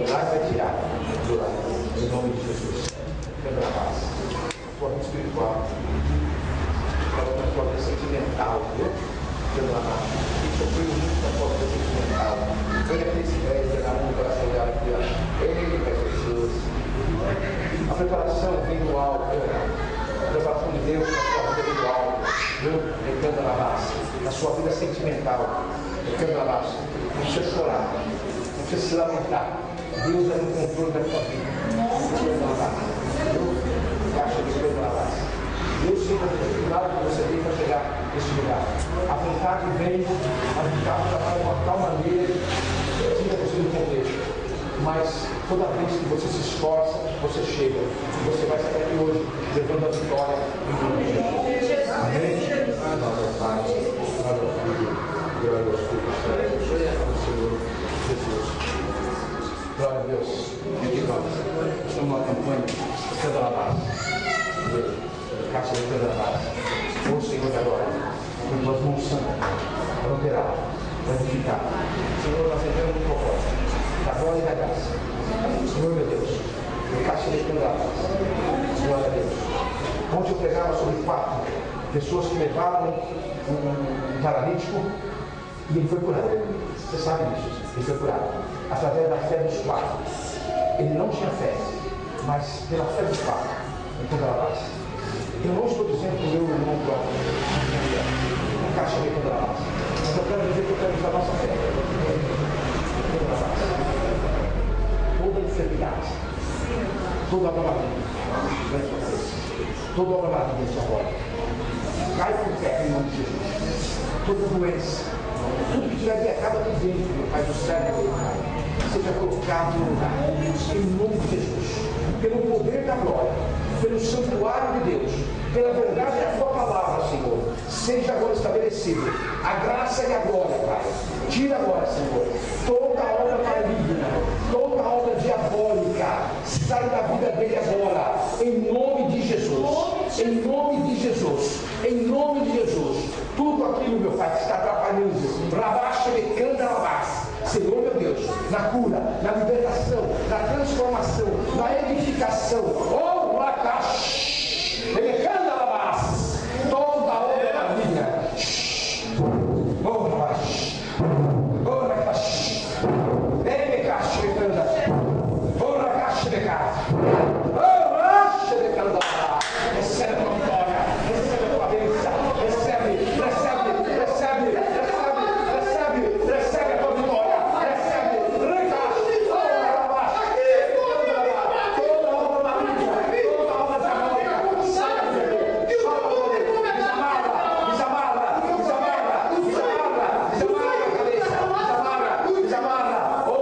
lá e vai tirar do lado, em nome de Jesus. Quebra a paz. Sua vida espiritual, a sua vida sentimental, viu? Quebra a paz. Isso foi muito da sua vida sentimental. Foi aqueles velhos que na mão do coração dela aqui, ó. Eita, Jesus. A preparação vem do alto, viu? A preparação de Deus na sua vida vem do alto, viu? Recando a base. Na sua vida sentimental, recando a base. Não precisa chorar, não precisa se lamentar. Deus é no controle da sua vida. Recando a base. Caixa de recando a base. Deus sempre tem o cuidado que você tem para chegar nesse lugar. A vontade vem, a vontade trabalha de uma tal maneira que tira você do contexto. Mas toda vez que você se esforça, você chega. E você vai sair aqui hoje, levando a vitória em nome de Jesus. Amém? Glória ao Pai, glória ao Filho, glória ao Espírito Santo, glória ao Senhor Jesus. Glória a Deus. E nós estamos numa campanha, Canta na Base. Caixa de Canta na Base. O Senhor agora, com tuas mãos santas, para operar, para edificar. Senhor, nós entramos no propósito da glória e da graça. Senhor, meu Deus, no caixa de Candeladas, glória a Deus. Onde eu pregava sobre 4 pessoas que levaram um paralítico e ele foi curado. Você sabe disso, ele foi curado. Através da fé dos 4. Ele não tinha fé, mas pela fé dos 4, em Candeladas. Eu não estou dizendo que o meu irmão próprio no caixa de Candeladas, mas eu quero dizer que eu quero usar a nossa fé. Toda enfermidade, toda obra maligna, toda obra maligna em sua volta, cai por terra em nome de Jesus. Toda doença, tudo que tiver de errado aqui dentro, meu Pai do céu, meu Pai, seja colocado no lugar, em nome de Jesus, pelo poder da glória, pelo santuário de Deus, pela verdade da tua palavra, Senhor, seja agora estabelecido a graça e a glória, Pai. Tira agora, Senhor, toda obra maligna, toda obra diabólica, sai da vida dele agora, em nome de Jesus, em nome de Jesus, em nome de Jesus. Tudo aquilo, meu Pai, que está atrapalhando, rabaixa de canta rabaixa. Senhor, meu Deus, na cura, na libertação, na transformação, na edificação, oh, Lakash, ele canta rabaixa, toda obra maligna, oh, Lakash, oh, Lakash, ele Lakash, ele canta, oh, Lakash, ele canta, oh, Lakash, ele canta, recebe a tua vitória, recebe a tua bênção, recebe a tua vitória, recebe, Lakash, oh, Lakash, toda obra maligna, toda obra diabólica, sai da vida dele, desamarra a cabeça, desamarra, oh,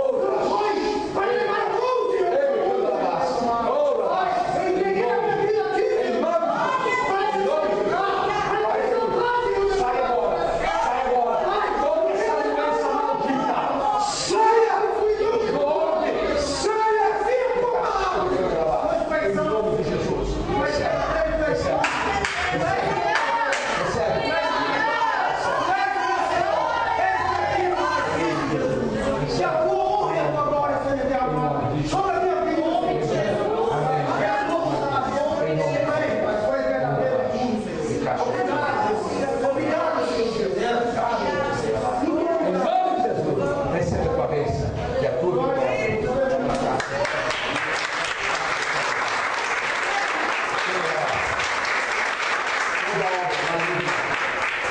recebe a tua bênção, que é tudo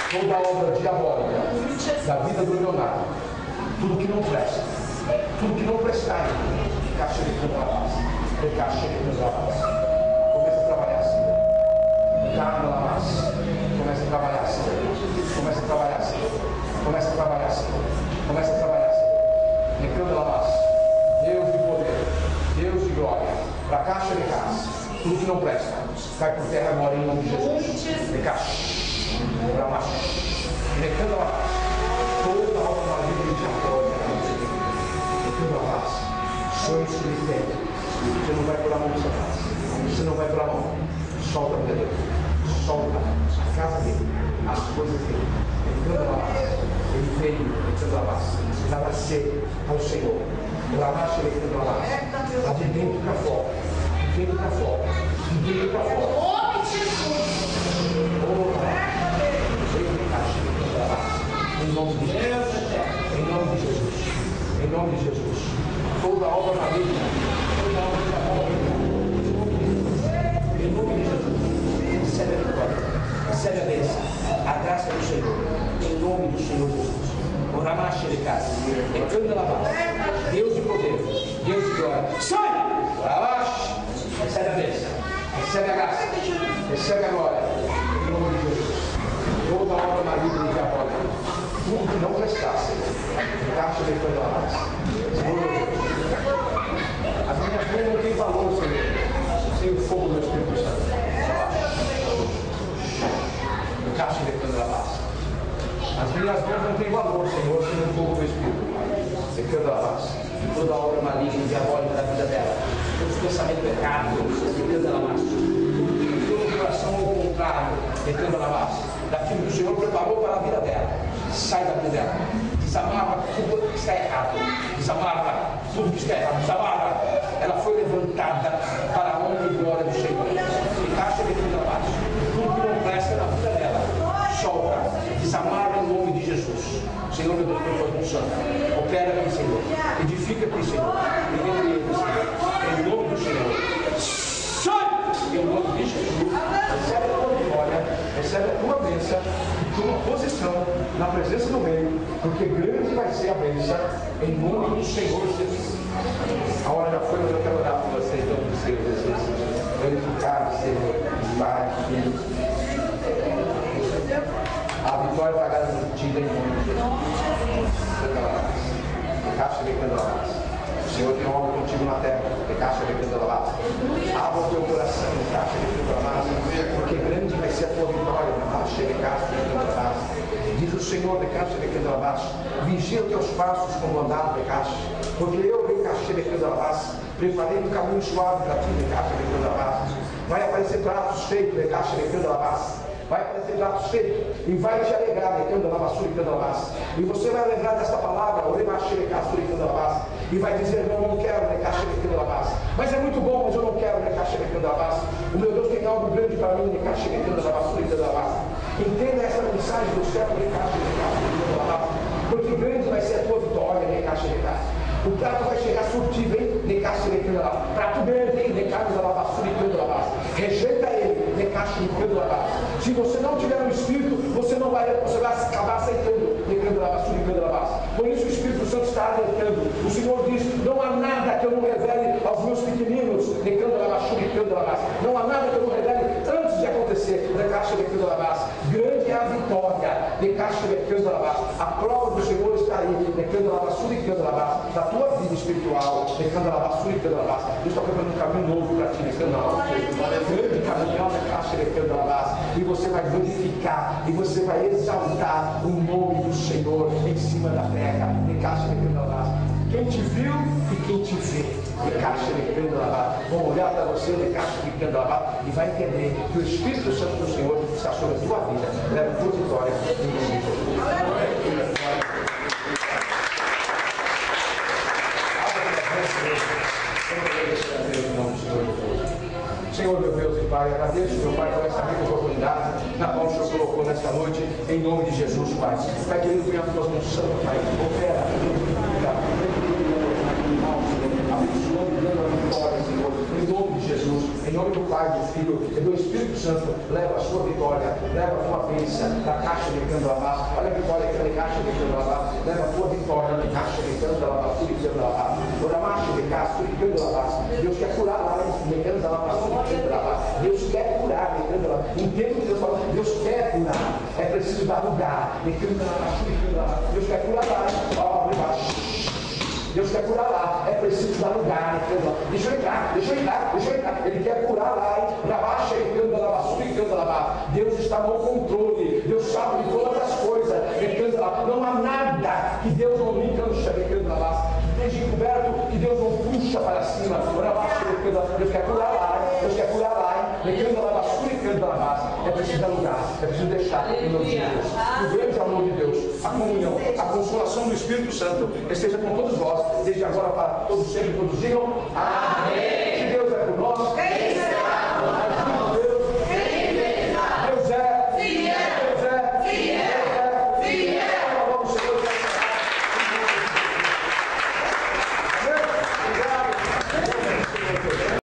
toda obra diabólica da vida do Leonardo, tudo que não presta, tudo que não prestar, caixa de candelabras, caixa de candelabras, começa a trabalhar assim, candelabras, começa a trabalhar assim, começa a trabalhar assim, começa a trabalhar assim, começa a trabalhar assim, de candelabras, Deus de poder, Deus de glória, para caixa de casa, tudo que não presta, cai por terra agora em nome de Jesus, de caixa. Recando a paz, toda a alma maligna de diabólica, recando a paz, sonhos que ele tem, você não vai por a mão do seu paz, você não vai por a mão, solta a vida dele, solta a casa dele, as coisas dele, recando a paz, ele veio recando a paz, para nascer ao Senhor, Lá de dentro para fora. De dentro para fora. De dentro para fora. Em nome de Jesus. Em nome de Jesus. Em nome de Jesus. Toda obra maligna. Toda obra maligna. Em nome de Jesus. Recebe a vitória. Recebe a bênção. A graça do Senhor. Em nome do Senhor Jesus. Oramache de casa. Entrando na base. Deus de poder. Deus de glória. Sai! Oramache. Recebe a bênção. Recebe a graça. Recebe a glória. Em nome de Jesus. Toda obra maligna e diabólica. Tudo que não prestasse. Encaixa depois da base. Senhor, as minhas mãos não têm valor, Senhor. Sem o fogo do Espírito Santo. Encaixa depois da base. As minhas mãos não têm valor, Senhor, sem o fogo do Espírito. Secando a base. Toda obra maligna e diabólica da vida dela. Todo pensamento pecado, secando a base. Todo coração ao contrário, secando a base. Daquilo que o Senhor preparou para a vida dela. Sai da vida dela. Desamarra tudo que está errado. Desamarra tudo que está errado. Desamarra. Ela foi levantada para a honra e glória do Senhor. Encaixa dentro da base. Tudo que não presta na vida dela. Solta. Desamarra em nome de Jesus. Senhor, meu Deus, meu Deus, Santo. Opera aqui, Senhor. Edifica aqui, Senhor. E repreende, Senhor. Em nome do Senhor. Sai! Em nome de Jesus. Recebe a tua vitória. Recebe a tua bênção. Tua posição na presença do Rei, porque grande vai ser a bênção em nome do Senhor Jesus. A hora já foi, mas eu quero orar por vocês, em nome do Senhor Jesus. Glorificado, Senhor, Pai, Filho. A vitória está garantida em nome de Jesus. Caixa de candelabras. O Senhor tem uma obra contigo na terra. Caixa de candelabras. Abra o teu coração, caixa de candelabras, porque grande vai ser a tua vitória. Caixa de candelabras. Diz o Senhor de caixa de candelabras. Vigia os teus passos como andar de caixa. Porque eu, de caixa de candelabras, preparei um caminho suave para ti, de caixa de candelabras. Vai aparecer pratos feitos de caixa de candelabras. Vai aparecer pratos feitos e vai te alegrar, e você vai lembrar desta palavra, e vai dizer, não, eu não quero mas é muito bom, mas eu não quero o meu Deus tem algo grande para mim, entenda essa mensagem do céu, porque grande vai ser a tua vitória, o prato vai chegar surtido, hein? Prato grande, hein? Rejeita ele, se você não tiver no Espírito, você vai acabar aceitando. Por isso o Espírito Santo está alertando. O Senhor diz, não há nada que eu não revele aos meus pequeninos. Não há nada que eu não revele antes de acontecer. Grande é a vitória. A prova do Senhor está aí. Da tua vida espiritual. Deus está preparando um caminho novo para ti. Grande caminhão da caixa de candelabras, e você vai glorificar e você vai exaltar o nome do Senhor em cima da terra, de caixa de candelabras. Quem te viu e quem te vê, de caixa de candelabras, vão olhar para você de caixa de candelabras e vai entender que o Espírito Santo do Senhor está sobre a tua vida, leva a tua vitória em nome de Jesus. Senhor, meu Deus e Pai, agradeço, meu Pai, por essa rica oportunidade na qual o Senhor colocou nesta noite, em nome de Jesus, Pai. Pai querido, venha a tua unção, Pai, opera, abençoando, dando a vitória, Senhor, em nome de Jesus, em nome do Pai, do Filho e do Espírito Santo, leva a sua vitória, leva a tua bênção da caixa de candelabras, olha a vitória que é caixa de candelabras, leva a tua vitória de caixa de candelabras, tudo de candelabras, toda marcha de caixa, tudo de candelabras. Deus quer curar lá, Deus quer curar, entendo que Deus fala, Deus quer curar, é preciso dar lugar, Deus quer curar lá, Deus quer curar lá, é preciso dar lugar, deixa eu entrar, Ele quer curar lá, Deus está no controle, Deus sabe de todas as coisas, não há nada que Deus não me cancha, esteja encoberto, que Deus não puxa para cima, Deus quer curar lá, é preciso dar lugar, é preciso deixar em nome de Deus. O grande amor de Deus, a comunhão, a consolação do Espírito Santo esteja com todos vós, desde agora para todos sempre, todos digam. Amém.